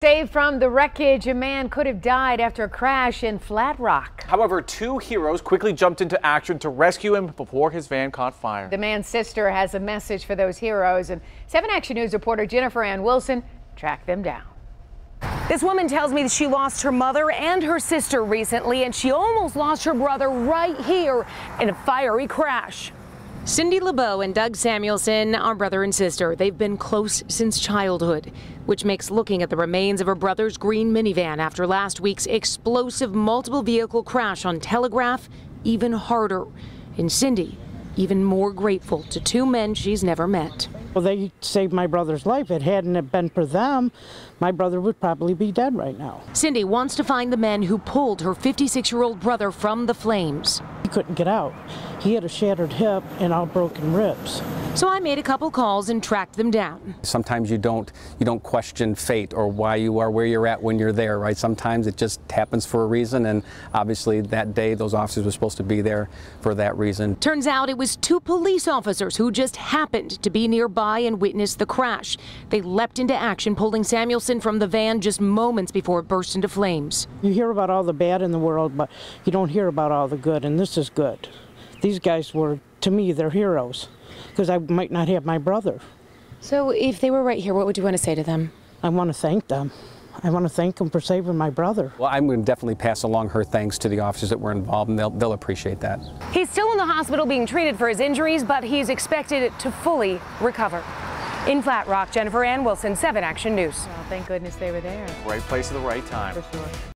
Saved from the wreckage, a man could have died after a crash in Flat Rock. However, two heroes quickly jumped into action to rescue him before his van caught fire. The man's sister has a message for those heroes, and 7 Action News reporter Jennifer Ann Wilson tracked them down. This woman tells me that she lost her mother and her sister recently, and she almost lost her brother right here in a fiery crash. Cindy LeBeau and Doug Samuelson are brother and sister. They've been close since childhood, which makes looking at the remains of her brother's green minivan after last week's explosive multiple vehicle crash on Telegraph even harder. And Cindy even more grateful to two men she's never met. Well, they saved my brother's life. It hadn't it been for them, my brother would probably be dead right now. Cindy wants to find the men who pulled her 56-year-old brother from the flames. He couldn't get out. He had a shattered hip and all broken ribs. So I made a couple calls and tracked them down. Sometimes you don't question fate or why you are where you're at when you're there, right? Sometimes it just happens for a reason, and obviously that day those officers were supposed to be there for that reason. Turns out it was two police officers who just happened to be nearby and witnessed the crash. They leapt into action, pulling Samuelson from the van just moments before it burst into flames. You hear about all the bad in the world, but you don't hear about all the good, and this is good. These guys were, to me, they're heroes, because I might not have my brother. So if they were right here, what would you want to say to them? I want to thank them. I want to thank them for saving my brother. Well, I'm going to definitely pass along her thanks to the officers that were involved, and they'll appreciate that. He's still in the hospital being treated for his injuries, but he's expected to fully recover. In Flat Rock, Jennifer Ann Wilson, 7 Action News. Well, thank goodness they were there. Right place at the right time. For sure.